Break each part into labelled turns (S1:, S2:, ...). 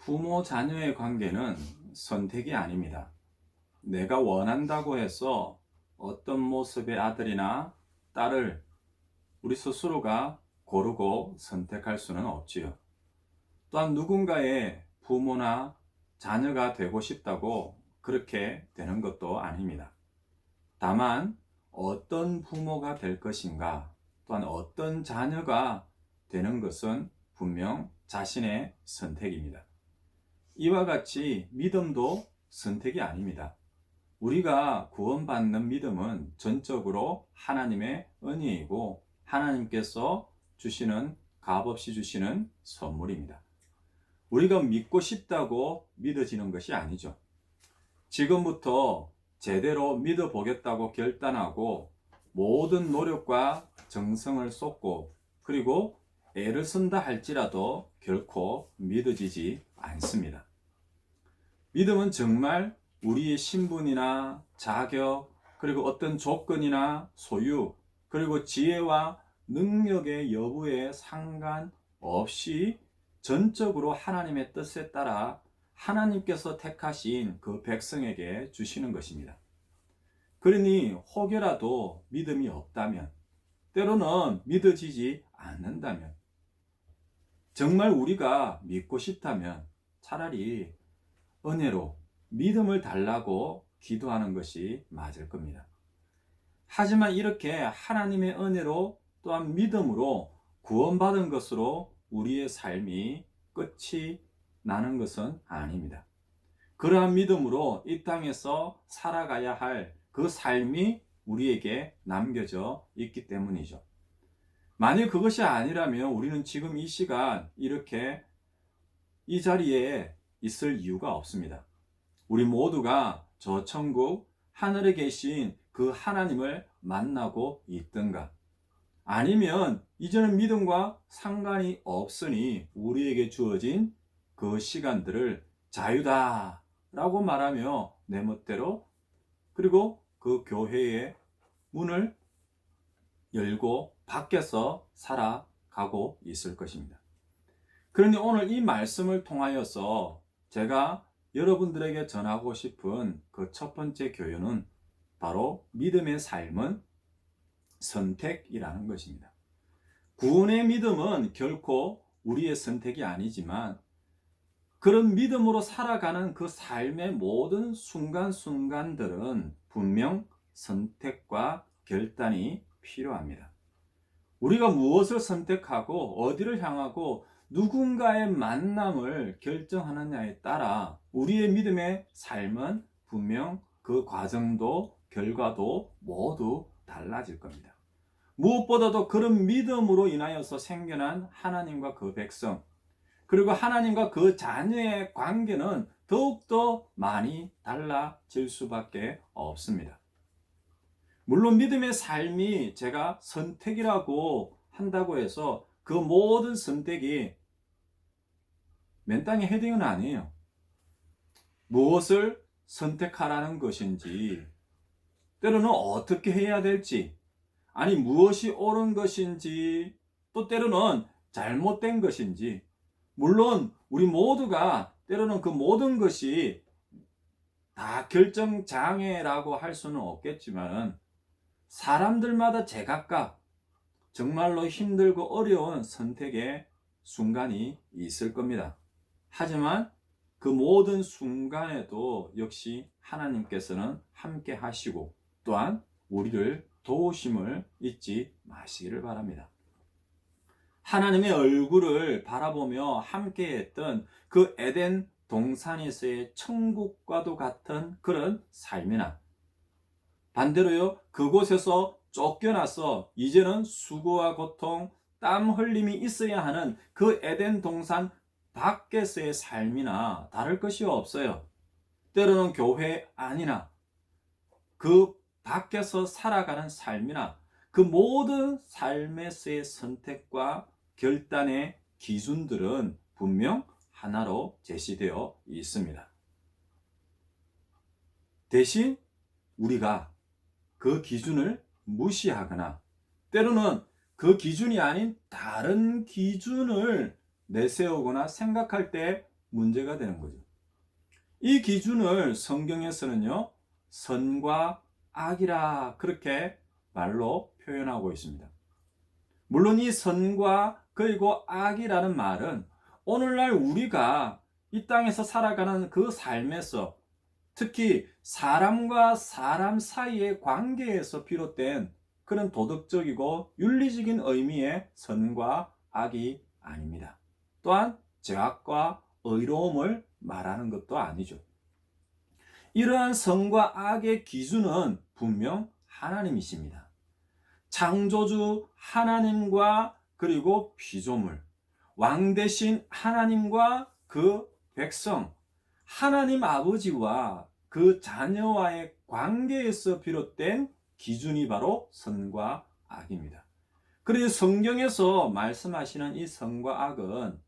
S1: 부모 자녀의 관계는 선택이 아닙니다. 내가 원한다고 해서 어떤 모습의 아들이나 딸을 우리 스스로가 고르고 선택할 수는 없지요. 또한 누군가의 부모나 자녀가 되고 싶다고 그렇게 되는 것도 아닙니다. 다만 어떤 부모가 될 것인가, 또한 어떤 자녀가 되는 것은 분명 자신의 선택입니다. 이와 같이 믿음도 선택이 아닙니다. 우리가 구원받는 믿음은 전적으로 하나님의 은혜이고 하나님께서 주시는 값없이 주시는 선물입니다. 우리가 믿고 싶다고 믿어지는 것이 아니죠. 지금부터 제대로 믿어보겠다고 결단하고 모든 노력과 정성을 쏟고 그리고 애를 쓴다 할지라도 결코 믿어지지 않습니다. 믿음은 정말 우리의 신분이나 자격, 그리고 어떤 조건이나 소유, 그리고 지혜와 능력의 여부에 상관없이 전적으로 하나님의 뜻에 따라 하나님께서 택하신 그 백성에게 주시는 것입니다. 그러니 혹여라도 믿음이 없다면, 때로는 믿어지지 않는다면, 정말 우리가 믿고 싶다면 차라리 은혜로 믿음을 달라고 기도하는 것이 맞을 겁니다. 하지만 이렇게 하나님의 은혜로 또한 믿음으로 구원받은 것으로 우리의 삶이 끝이 나는 것은 아닙니다. 그러한 믿음으로 이 땅에서 살아가야 할 그 삶이 우리에게 남겨져 있기 때문이죠. 만약 그것이 아니라면 우리는 지금 이 시간 이렇게 이 자리에 있을 이유가 없습니다. 우리 모두가 저 천국 하늘에 계신 그 하나님을 만나고 있든가, 아니면 이제는 믿음과 상관이 없으니 우리에게 주어진 그 시간들을 자유다 라고 말하며 내 멋대로, 그리고 그 교회의 문을 열고 밖에서 살아가고 있을 것입니다. 그러니 오늘 이 말씀을 통하여서 제가 여러분들에게 전하고 싶은 그 첫 번째 교훈은 바로 믿음의 삶은 선택이라는 것입니다. 구원의 믿음은 결코 우리의 선택이 아니지만 그런 믿음으로 살아가는 그 삶의 모든 순간순간들은 분명 선택과 결단이 필요합니다. 우리가 무엇을 선택하고 어디를 향하고 누군가의 만남을 결정하느냐에 따라 우리의 믿음의 삶은 분명 그 과정도 결과도 모두 달라질 겁니다. 무엇보다도 그런 믿음으로 인하여서 생겨난 하나님과 그 백성, 그리고 하나님과 그 자녀의 관계는 더욱더 많이 달라질 수밖에 없습니다. 물론 믿음의 삶이 제가 선택이라고 한다고 해서 그 모든 선택이 맨땅에 헤딩은 아니에요. 무엇을 선택하라는 것인지, 때로는 어떻게 해야 될지, 아니 무엇이 옳은 것인지, 또 때로는 잘못된 것인지, 물론 우리 모두가 때로는 그 모든 것이 다 결정장애라고 할 수는 없겠지만 사람들마다 제각각 정말로 힘들고 어려운 선택의 순간이 있을 겁니다. 하지만 그 모든 순간에도 역시 하나님께서는 함께 하시고 또한 우리를 도우심을 잊지 마시기를 바랍니다. 하나님의 얼굴을 바라보며 함께했던 그 에덴 동산에서의 천국과도 같은 그런 삶이나, 반대로요, 그곳에서 쫓겨나서 이제는 수고와 고통, 땀 흘림이 있어야 하는 그 에덴 동산 밖에서의 삶이나 다를 것이 없어요. 때로는 교회 안이나 그 밖에서 살아가는 삶이나 그 모든 삶에서의 선택과 결단의 기준들은 분명 하나로 제시되어 있습니다. 대신 우리가 그 기준을 무시하거나 때로는 그 기준이 아닌 다른 기준을 내세우거나 생각할 때 문제가 되는 거죠. 이 기준을 성경에서는요, 선과 악이라 그렇게 말로 표현하고 있습니다. 물론 이 선과 그리고 악이라는 말은 오늘날 우리가 이 땅에서 살아가는 그 삶에서 특히 사람과 사람 사이의 관계에서 비롯된 그런 도덕적이고 윤리적인 의미의 선과 악이 아닙니다. 또한 죄악과 의로움을 말하는 것도 아니죠. 이러한 선과 악의 기준은 분명 하나님이십니다. 창조주 하나님과 그리고 피조물, 왕 대신 하나님과 그 백성, 하나님 아버지와 그 자녀와의 관계에서 비롯된 기준이 바로 선과 악입니다. 그래서 성경에서 말씀하시는 이 선과 악은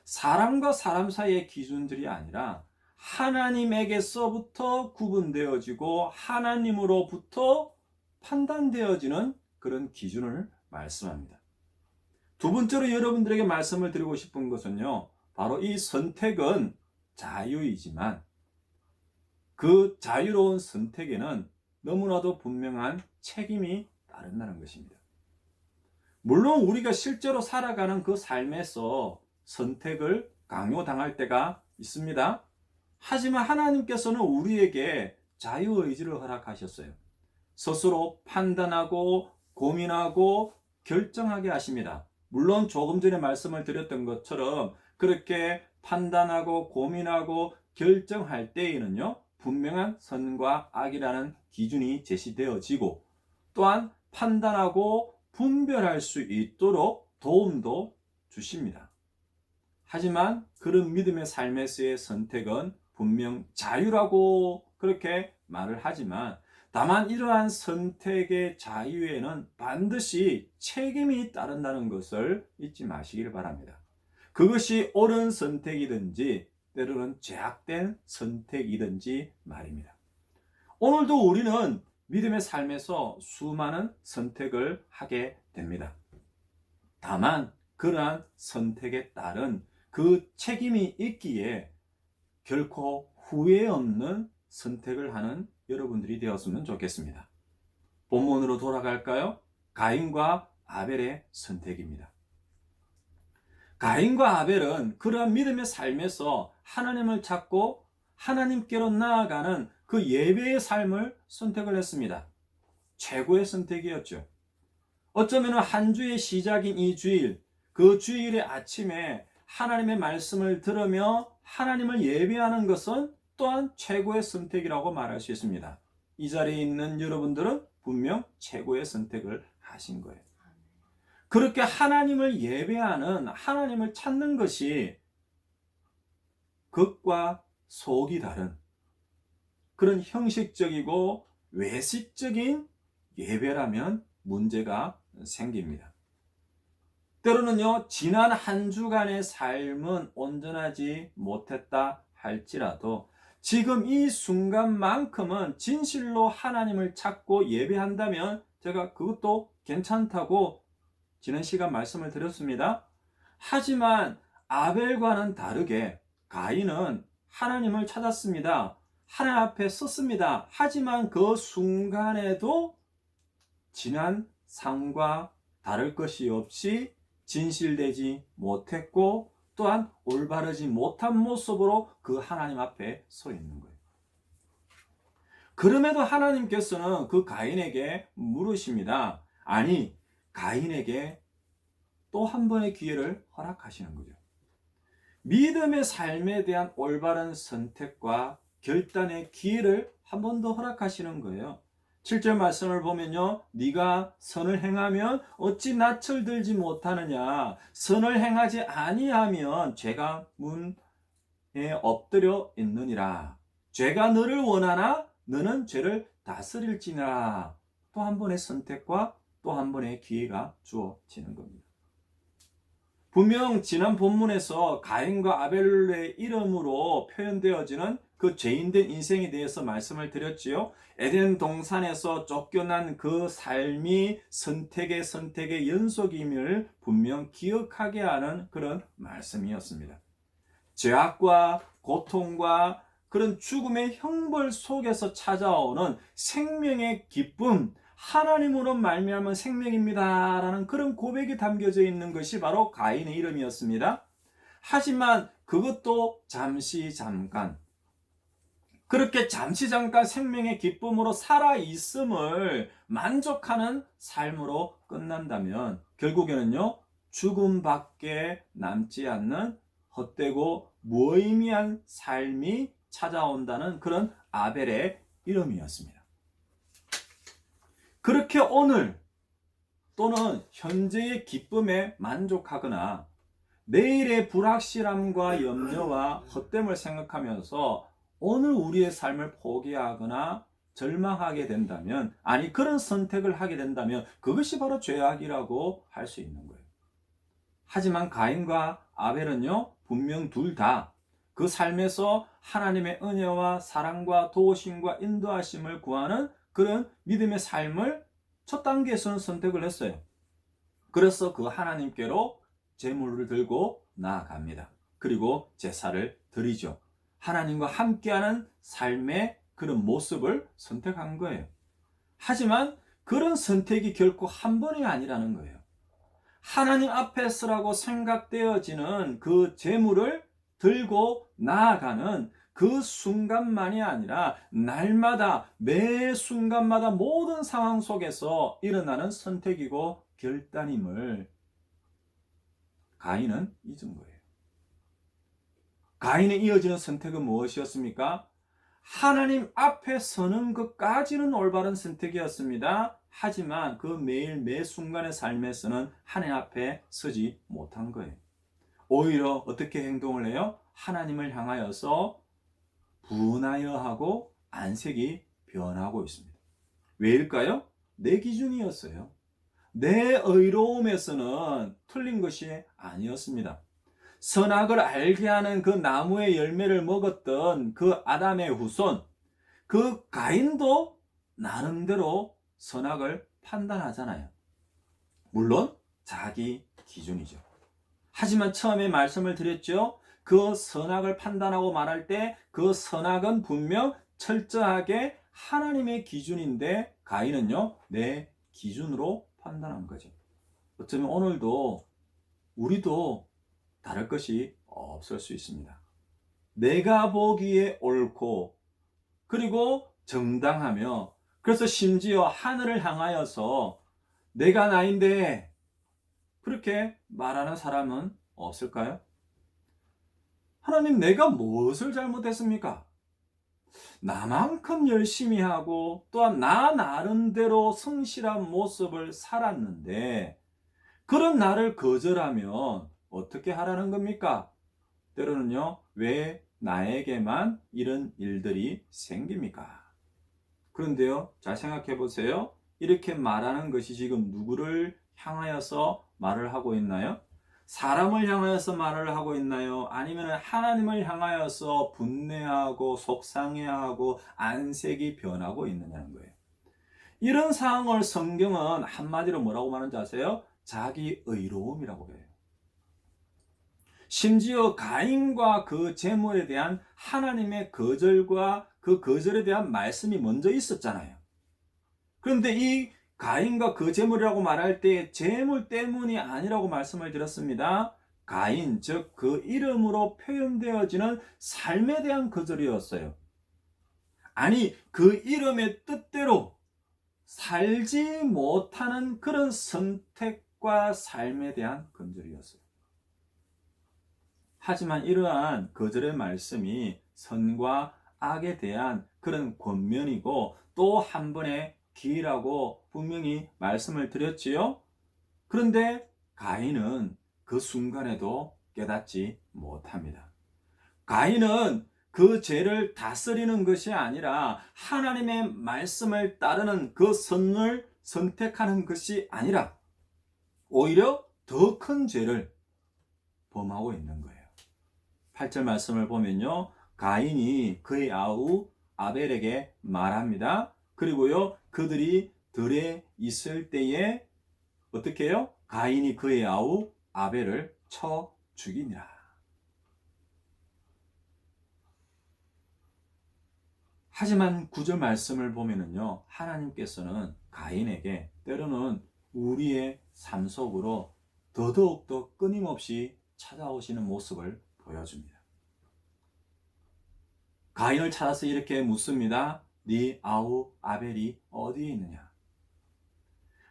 S1: 사람과 사람 사이의 기준들이 아니라 하나님에게서부터 구분되어지고 하나님으로부터 판단되어지는 그런 기준을 말씀합니다. 두 번째로 여러분들에게 말씀을 드리고 싶은 것은요, 바로 이 선택은 자유이지만 그 자유로운 선택에는 너무나도 분명한 책임이 따른다는 것입니다. 물론 우리가 실제로 살아가는 그 삶에서 선택을 강요당할 때가 있습니다. 하지만 하나님께서는 우리에게 자유의지를 허락하셨어요. 스스로 판단하고 고민하고 결정하게 하십니다. 물론 조금 전에 말씀을 드렸던 것처럼 그렇게 판단하고 고민하고 결정할 때에는요, 분명한 선과 악이라는 기준이 제시되어지고 또한 판단하고 분별할 수 있도록 도움도 주십니다. 하지만 그런 믿음의 삶에서의 선택은 분명 자유라고 그렇게 말을 하지만 다만 이러한 선택의 자유에는 반드시 책임이 따른다는 것을 잊지 마시길 바랍니다. 그것이 옳은 선택이든지 때로는 죄악된 선택이든지 말입니다. 오늘도 우리는 믿음의 삶에서 수많은 선택을 하게 됩니다. 다만 그러한 선택에 따른 그 책임이 있기에 결코 후회 없는 선택을 하는 여러분들이 되었으면 좋겠습니다. 본문으로 돌아갈까요? 가인과 아벨의 선택입니다. 가인과 아벨은 그러한 믿음의 삶에서 하나님을 찾고 하나님께로 나아가는 그 예배의 삶을 선택을 했습니다. 최고의 선택이었죠. 어쩌면 한 주의 시작인 이 주일, 그 주일의 아침에 하나님의 말씀을 들으며 하나님을 예배하는 것은 또한 최고의 선택이라고 말할 수 있습니다. 이 자리에 있는 여러분들은 분명 최고의 선택을 하신 거예요. 그렇게 하나님을 예배하는, 하나님을 찾는 것이 겉과 속이 다른 그런 형식적이고 외식적인 예배라면 문제가 생깁니다. 때로는요, 지난 한 주간의 삶은 온전하지 못했다 할지라도 지금 이 순간만큼은 진실로 하나님을 찾고 예배한다면 제가 그것도 괜찮다고 지난 시간 말씀을 드렸습니다. 하지만 아벨과는 다르게 가인은 하나님을 찾았습니다. 하나님 앞에 섰습니다. 하지만 그 순간에도 지난 삶과 다를 것이 없이 진실되지 못했고 또한 올바르지 못한 모습으로 그 하나님 앞에 서 있는 거예요. 그럼에도 하나님께서는 그 가인에게 물으십니다. 아니, 가인에게 또 한 번의 기회를 허락하시는 거죠. 믿음의 삶에 대한 올바른 선택과 결단의 기회를 한 번 더 허락하시는 거예요. 7절 말씀을 보면요, 네가 선을 행하면 어찌 낯을 들지 못하느냐. 선을 행하지 아니하면 죄가 문에 엎드려 있느니라. 죄가 너를 원하나 너는 죄를 다스릴지니라. 또 한 번의 선택과 또 한 번의 기회가 주어지는 겁니다. 분명 지난 본문에서 가인과 아벨의 이름으로 표현되어지는 그 죄인된 인생에 대해서 말씀을 드렸지요. 에덴 동산에서 쫓겨난 그 삶이 선택의 연속임을 분명 기억하게 하는 그런 말씀이었습니다. 죄악과 고통과 그런 죽음의 형벌 속에서 찾아오는 생명의 기쁨, 하나님으로 말미암은 생명입니다라는 그런 고백이 담겨져 있는 것이 바로 가인의 이름이었습니다. 하지만 그것도 잠깐 그렇게 잠시 잠깐 생명의 기쁨으로 살아 있음을 만족하는 삶으로 끝난다면 결국에는요, 죽음밖에 남지 않는 헛되고 무의미한 삶이 찾아온다는 그런 아벨의 이름이었습니다. 그렇게 오늘 또는 현재의 기쁨에 만족하거나 내일의 불확실함과 염려와 헛됨을 생각하면서 오늘 우리의 삶을 포기하거나 절망하게 된다면, 아니 그런 선택을 하게 된다면 그것이 바로 죄악이라고 할 수 있는 거예요. 하지만 가인과 아벨은요, 분명 둘 다 그 삶에서 하나님의 은혜와 사랑과 도우심과 인도하심을 구하는 그런 믿음의 삶을 첫 단계에서는 선택을 했어요. 그래서 그 하나님께로 제물을 들고 나아갑니다. 그리고 제사를 드리죠. 하나님과 함께하는 삶의 그런 모습을 선택한 거예요. 하지만 그런 선택이 결코 한 번이 아니라는 거예요. 하나님 앞에서라고 생각되어지는 그 제물을 들고 나아가는 그 순간만이 아니라 날마다 매 순간마다 모든 상황 속에서 일어나는 선택이고 결단임을 가인은 잊은 거예요. 가인에 이어지는 선택은 무엇이었습니까? 하나님 앞에 서는 것까지는 올바른 선택이었습니다. 하지만 그 매일 매 순간의 삶에서는 하나님 앞에 서지 못한 거예요. 오히려 어떻게 행동을 해요? 하나님을 향하여서 분하여 하고 안색이 변하고 있습니다. 왜일까요? 내 기준이었어요. 내 의로움에서는 틀린 것이 아니었습니다. 선악을 알게 하는 그 나무의 열매를 먹었던 그 아담의 후손, 그 가인도 나름대로 선악을 판단하잖아요. 물론 자기 기준이죠. 하지만 처음에 말씀을 드렸죠. 그 선악을 판단하고 말할 때 그 선악은 분명 철저하게 하나님의 기준인데 가인은요, 내 기준으로 판단한 거죠. 어쩌면 오늘도 우리도 다를 것이 없을 수 있습니다. 내가 보기에 옳고 그리고 정당하며, 그래서 심지어 하늘을 향하여서 내가 나인데 그렇게 말하는 사람은 없을까요? 하나님, 내가 무엇을 잘못했습니까? 나만큼 열심히 하고 또한 나 나름대로 성실한 모습을 살았는데 그런 나를 거절하면 어떻게 하라는 겁니까? 때로는요, 왜 나에게만 이런 일들이 생깁니까? 그런데요, 잘 생각해 보세요. 이렇게 말하는 것이 지금 누구를 향하여서 말을 하고 있나요? 사람을 향하여서 말을 하고 있나요? 아니면 하나님을 향하여서 분내하고 속상해하고 안색이 변하고 있느냐는 거예요. 이런 상황을 성경은 한마디로 뭐라고 말하는지 아세요? 자기 의로움이라고 해요. 심지어 가인과 그 제물에 대한 하나님의 거절과 그 거절에 대한 말씀이 먼저 있었잖아요. 그런데 이 가인과 그 제물이라고 말할 때 제물 때문이 아니라고 말씀을 드렸습니다. 가인, 즉 그 이름으로 표현되어지는 삶에 대한 거절이었어요. 아니, 그 이름의 뜻대로 살지 못하는 그런 선택과 삶에 대한 거절이었어요. 하지만 이러한 거절의 말씀이 선과 악에 대한 그런 권면이고 또 한 번의 기회라고 분명히 말씀을 드렸지요. 그런데 가인은 그 순간에도 깨닫지 못합니다. 가인은 그 죄를 다스리는 것이 아니라 하나님의 말씀을 따르는 그 선을 선택하는 것이 아니라 오히려 더 큰 죄를 범하고 있는 거예요. 8절 말씀을 보면요, 가인이 그의 아우 아벨에게 말합니다. 그리고요, 그들이 들에 있을 때에 어떻게 해요? 가인이 그의 아우 아벨을 쳐 죽이니라. 하지만 9절 말씀을 보면은요, 하나님께서는 가인에게 때로는 우리의 삶 속으로 더더욱더 끊임없이 찾아오시는 모습을 보여줍니다. 가인을 찾아서 이렇게 묻습니다. 네 아우 아벨이 어디에 있느냐?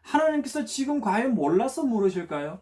S1: 하나님께서 지금 과연 몰라서 물으실까요?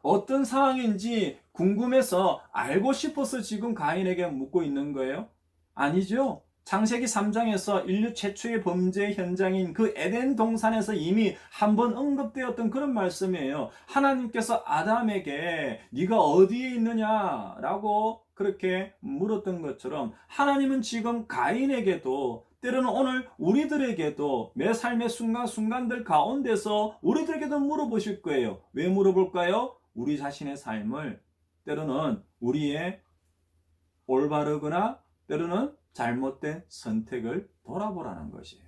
S1: 어떤 상황인지 궁금해서 알고 싶어서 지금 가인에게 묻고 있는 거예요? 아니죠. 창세기 3장에서 인류 최초의 범죄 현장인 그 에덴 동산에서 이미 한번 언급되었던 그런 말씀이에요. 하나님께서 아담에게 네가 어디에 있느냐라고 그렇게 물었던 것처럼 하나님은 지금 가인에게도 때로는 오늘 우리들에게도 매 삶의 순간순간들 가운데서 우리들에게도 물어보실 거예요. 왜 물어볼까요? 우리 자신의 삶을 때로는 우리의 올바르거나 때로는 잘못된 선택을 돌아보라는 것이에요.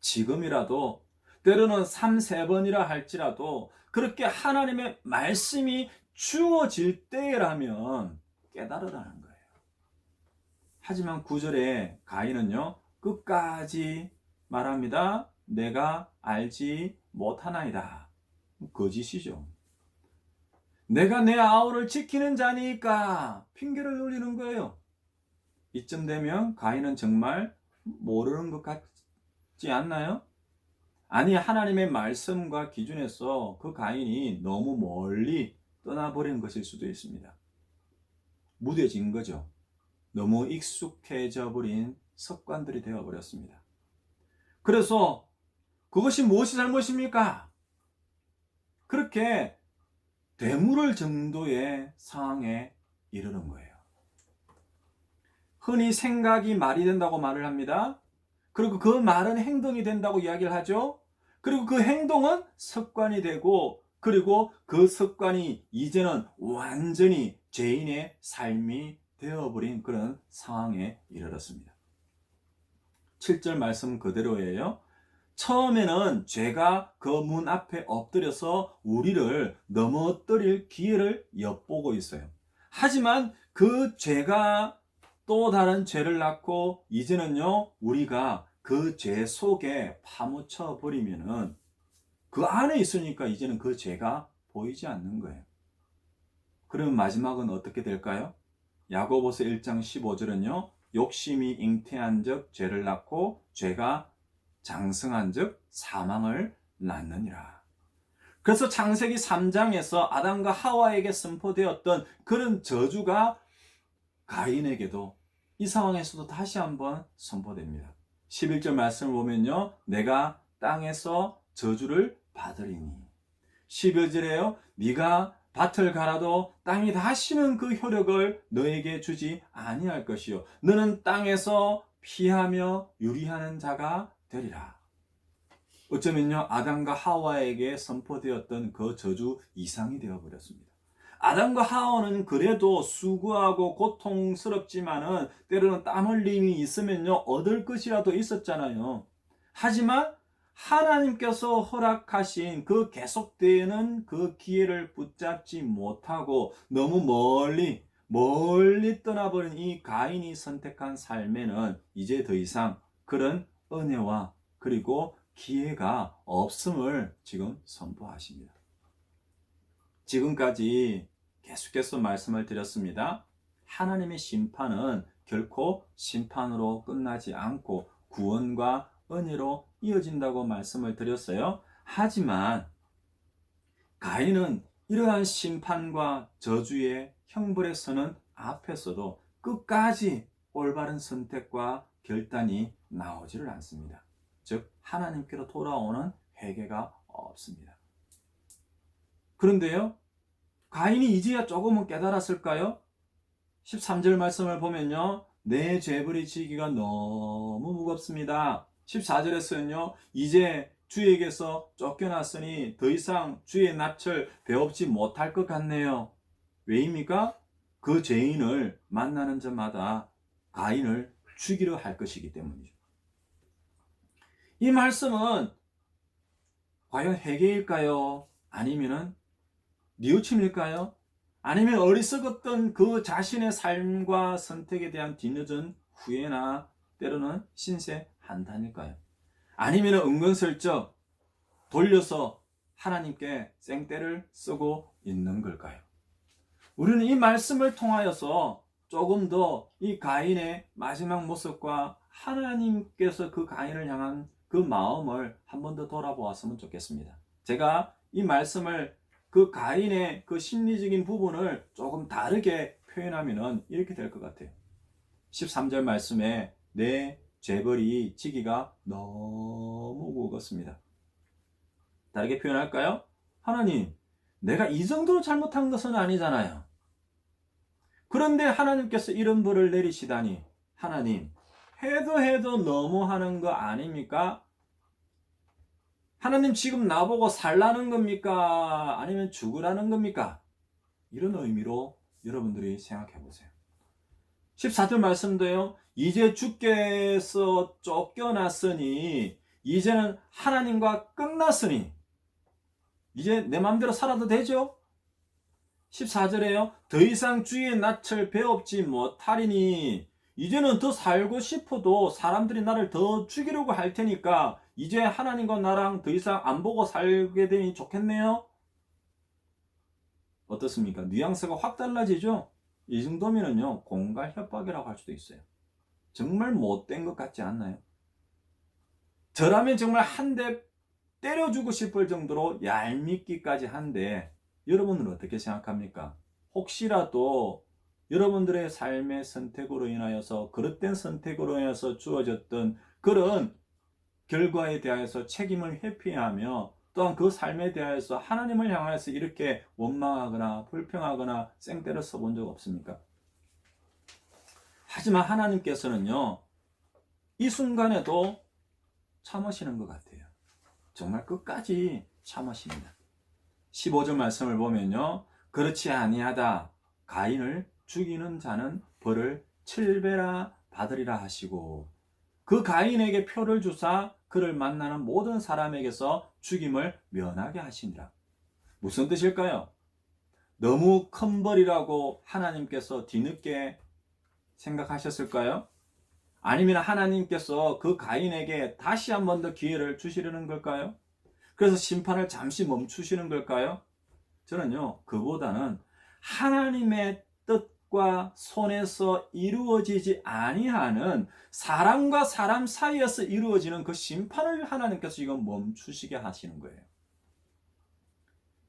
S1: 지금이라도 때로는 3, 4번이라 할지라도 그렇게 하나님의 말씀이 주어질 때라면 깨달으라는 거예요. 하지만 9절에 가인은요, 끝까지 말합니다. 내가 알지 못하나이다. 거짓이죠. 내가 내 아우를 지키는 자니까 핑계를 돌리는 거예요. 이쯤 되면 가인은 정말 모르는 것 같지 않나요? 아니, 하나님의 말씀과 기준에서 그 가인이 너무 멀리 떠나버린 것일 수도 있습니다. 무뎌진 거죠. 너무 익숙해져 버린 습관들이 되어버렸습니다. 그래서 그것이 무엇이 잘못입니까? 그렇게 되물을 정도의 상황에 이르는 거예요. 흔히 생각이 말이 된다고 말을 합니다. 그리고 그 말은 행동이 된다고 이야기를 하죠. 그리고 그 행동은 습관이 되고, 그리고 그 습관이 이제는 완전히 죄인의 삶이 되어버린 그런 상황에 이르렀습니다. 7절 말씀 그대로예요. 처음에는 죄가 그 문 앞에 엎드려서 우리를 넘어뜨릴 기회를 엿보고 있어요. 하지만 그 죄가 또 다른 죄를 낳고 이제는요, 우리가 그 죄 속에 파묻혀 버리면은 그 안에 있으니까 이제는 그 죄가 보이지 않는 거예요. 그럼 마지막은 어떻게 될까요? 야고보서 1장 15절은요. 욕심이 잉태한 즉 죄를 낳고 죄가 장성한 즉 사망을 낳느니라. 그래서 창세기 3장에서 아담과 하와에게 선포되었던 그런 저주가 가인에게도 이 상황에서도 다시 한번 선포됩니다. 11절 말씀을 보면요. 내가 땅에서 저주를 받으리니. 12절에요. 네가 밭을 갈아도 땅이 다시는 그 효력을 너에게 주지 아니할 것이요. 너는 땅에서 피하며 유리하는 자가 되리라. 어쩌면요, 아담과 하와에게 선포되었던 그 저주 이상이 되어버렸습니다. 아담과 하와는 그래도 수고하고 고통스럽지만은 때로는 땀 흘림이 있으면요, 얻을 것이라도 있었잖아요. 하지만 하나님께서 허락하신 그 계속되는 그 기회를 붙잡지 못하고 너무 멀리 떠나버린 이 가인이 선택한 삶에는 이제 더 이상 그런 은혜와 그리고 기회가 없음을 지금 선포하십니다. 지금까지 계속해서 말씀을 드렸습니다. 하나님의 심판은 결코 심판으로 끝나지 않고 구원과 은혜로 이어진다고 말씀을 드렸어요. 하지만 가인은 이러한 심판과 저주의 형벌에 서는 앞에서도 끝까지 올바른 선택과 결단이 나오지를 않습니다. 즉 하나님께로 돌아오는 회개가 없습니다. 그런데요, 가인이 이제야 조금은 깨달았을까요? 13절 말씀을 보면요, 내 죄벌이 지기가 너무 무겁습니다. 14절에서는요, 이제 주에게서 쫓겨났으니 더 이상 주의 낯을 배웁지 못할 것 같네요. 왜입니까? 그 죄인을 만나는 자마다 가인을 죽이려 할 것이기 때문이죠. 이 말씀은 과연 회개일까요? 아니면은 뉘우침일까요? 아니면 어리석었던 그 자신의 삶과 선택에 대한 뒤늦은 후회나 때로는 신세 한탄일까요? 아니면 은근슬쩍 돌려서 하나님께 생떼를 쓰고 있는 걸까요? 우리는 이 말씀을 통하여서 조금 더 이 가인의 마지막 모습과 하나님께서 그 가인을 향한 그 마음을 한 번 더 돌아보았으면 좋겠습니다. 제가 이 말씀을 그 가인의 그 심리적인 부분을 조금 다르게 표현하면 이렇게 될 것 같아요. 13절 말씀에 내 죄벌이 지기가 너무 무겁습니다. 다르게 표현할까요? 하나님, 내가 이 정도로 잘못한 것은 아니잖아요. 그런데 하나님께서 이런 벌을 내리시다니, 하나님, 해도 너무 하는 거 아닙니까? 하나님 지금 나보고 살라는 겁니까? 아니면 죽으라는 겁니까? 이런 의미로 여러분들이 생각해 보세요. 14절 말씀도요. 이제 주께서 쫓겨났으니 이제는 하나님과 끝났으니 이제 내 마음대로 살아도 되죠? 14절에요. 더 이상 주의 낯을 배웁지 못하리니 이제는 더 살고 싶어도 사람들이 나를 더 죽이려고 할 테니까 이제 하나님과 나랑 더 이상 안 보고 살게 되니 좋겠네요. 어떻습니까? 뉘앙스가 확 달라지죠? 이 정도면은요, 공갈 협박이라고 할 수도 있어요. 정말 못된 것 같지 않나요? 저라면 정말 한 대 때려주고 싶을 정도로 얄밉기까지 한데, 여러분은 어떻게 생각합니까? 혹시라도 여러분들의 삶의 선택으로 인하여서, 그릇된 선택으로 인해서 주어졌던 그런 결과에 대하여서 책임을 회피하며 또한 그 삶에 대하여서 하나님을 향해서 이렇게 원망하거나 불평하거나 생떼를 써본 적 없습니까? 하지만 하나님께서는요, 이 순간에도 참으시는 것 같아요. 정말 끝까지 참으십니다. 15절 말씀을 보면요, 그렇지 아니하다 가인을 죽이는 자는 벌을 7배나 받으리라 하시고 그 가인에게 표를 주사 그를 만나는 모든 사람에게서 죽임을 면하게 하시니라. 무슨 뜻일까요? 너무 큰 벌이라고 하나님께서 뒤늦게 생각하셨을까요? 아니면 하나님께서 그 가인에게 다시 한 번 더 기회를 주시려는 걸까요? 그래서 심판을 잠시 멈추시는 걸까요? 저는요, 그보다는 하나님의 뜻과 손에서 이루어지지 아니하는 사람과 사람 사이에서 이루어지는 그 심판을 하나님께서 지금 멈추시게 하시는 거예요.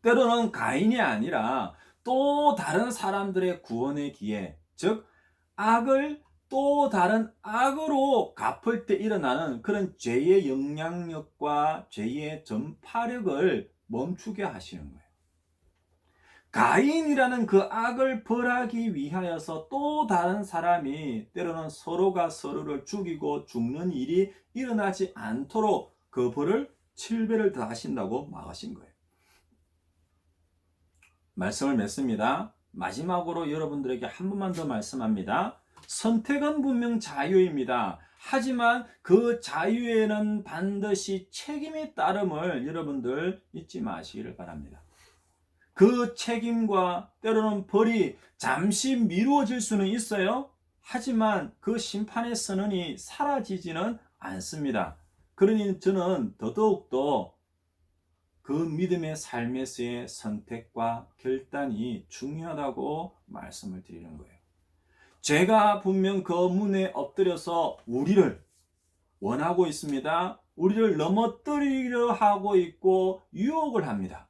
S1: 때로는 가인이 아니라 또 다른 사람들의 구원의 기회, 즉 악을 또 다른 악으로 갚을 때 일어나는 그런 죄의 영향력과 죄의 전파력을 멈추게 하시는 거예요. 가인이라는 그 악을 벌하기 위하여서 또 다른 사람이 때로는 서로가 서로를 죽이고 죽는 일이 일어나지 않도록 그 벌을 7배를 더 하신다고 막으신 거예요. 말씀을 맺습니다. 마지막으로 여러분들에게 한 번만 더 말씀합니다. 선택은 분명 자유입니다. 하지만 그 자유에는 반드시 책임이 따름을 여러분들 잊지 마시기를 바랍니다. 그 책임과 때로는 벌이 잠시 미루어질 수는 있어요. 하지만 그 심판의 선언이 사라지지는 않습니다. 그러니 저는 더더욱더 그 믿음의 삶에서의 선택과 결단이 중요하다고 말씀을 드리는 거예요. 죄가 분명 그 문에 엎드려서 우리를 원하고 있습니다. 우리를 넘어뜨리려 하고 있고 유혹을 합니다.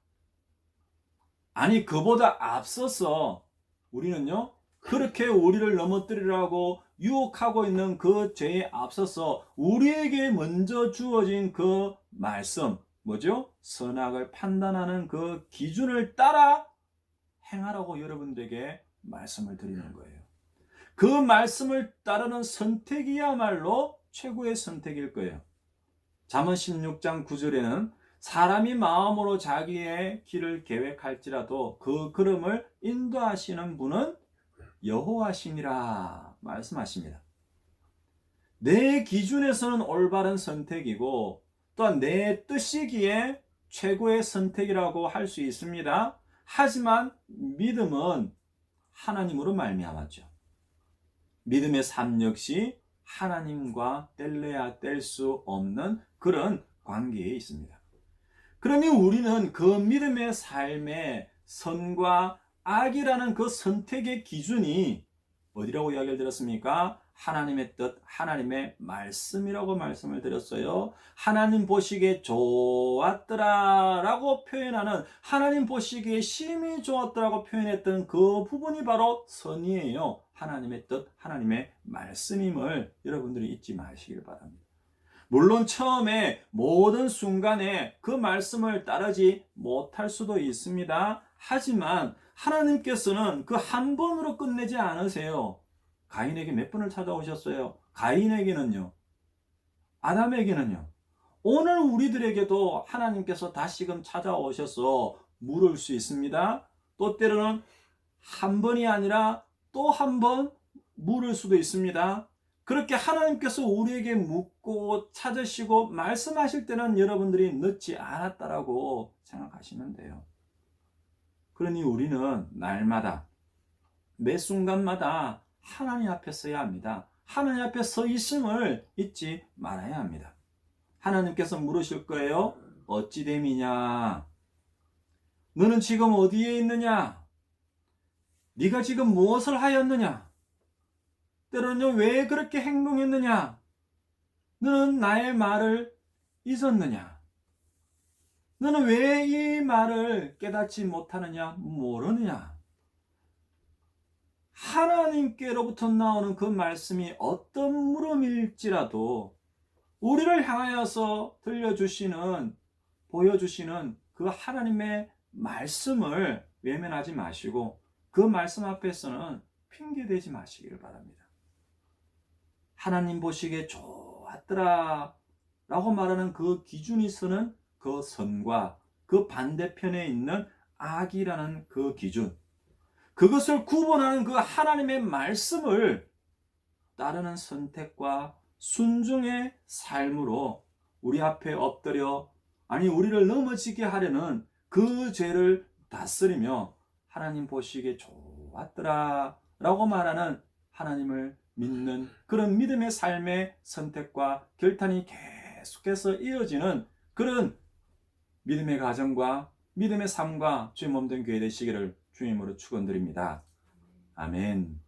S1: 아니, 그보다 앞서서 우리는요, 그렇게 우리를 넘어뜨리려고 유혹하고 있는 그 죄에 앞서서 우리에게 먼저 주어진 그 말씀, 뭐죠? 선악을 판단하는 그 기준을 따라 행하라고 여러분들에게 말씀을 드리는 거예요. 그 말씀을 따르는 선택이야말로 최고의 선택일 거예요. 잠언 16장 9절에는 사람이 마음으로 자기의 길을 계획할지라도 그 걸음을 인도하시는 분은 여호와시니라 말씀하십니다. 내 기준에서는 올바른 선택이고 또한 내 뜻이기에 최고의 선택이라고 할 수 있습니다. 하지만 믿음은 하나님으로 말미암았죠. 믿음의 삶 역시 하나님과 뗄래야 뗄 수 없는 그런 관계에 있습니다. 그러니 우리는 그 믿음의 삶의 선과 악이라는 그 선택의 기준이 어디라고 이야기를 드렸습니까? 하나님의 뜻, 하나님의 말씀이라고 말씀을 드렸어요. 하나님 보시기에 좋았더라 라고 표현하는, 하나님 보시기에 심히 좋았더라고 표현했던 그 부분이 바로 선이에요. 하나님의 뜻, 하나님의 말씀임을 여러분들이 잊지 마시길 바랍니다. 물론 처음에 모든 순간에 그 말씀을 따르지 못할 수도 있습니다. 하지만 하나님께서는 그 한 번으로 끝내지 않으세요. 가인에게 몇 번을 찾아오셨어요? 가인에게는요. 아담에게는요. 오늘 우리들에게도 하나님께서 다시금 찾아오셔서 물을 수 있습니다. 또 때로는 한 번이 아니라 또 한 번 물을 수도 있습니다. 그렇게 하나님께서 우리에게 묻고 찾으시고 말씀하실 때는 여러분들이 늦지 않았다라고 생각하시면 돼요. 그러니 우리는 날마다 매 순간마다 하나님 앞에 서야 합니다. 하나님 앞에 서 있음을 잊지 말아야 합니다. 하나님께서 물으실 거예요. 어찌 됨이냐? 너는 지금 어디에 있느냐? 네가 지금 무엇을 하였느냐? 때로는 왜 그렇게 행동했느냐? 너는 나의 말을 잊었느냐? 너는 왜 이 말을 깨닫지 못하느냐? 모르느냐? 하나님께로부터 나오는 그 말씀이 어떤 물음일지라도 우리를 향하여서 들려주시는, 보여주시는 그 하나님의 말씀을 외면하지 마시고 그 말씀 앞에서는 핑계대지 마시기를 바랍니다. 하나님 보시기에 좋았더라 라고 말하는 그 기준이 서는 그 선과 그 반대편에 있는 악이라는 그 기준, 그것을 구분하는 그 하나님의 말씀을 따르는 선택과 순종의 삶으로 우리 앞에 엎드려, 아니 우리를 넘어지게 하려는 그 죄를 다스리며 하나님 보시기에 좋았더라 라고 말하는 하나님을 믿는 그런 믿음의 삶의 선택과 결단이 계속해서 이어지는 그런 믿음의 가정과 믿음의 삶과 주의 몸된 교회 되시기를 주님으로 축원드립니다. 아멘.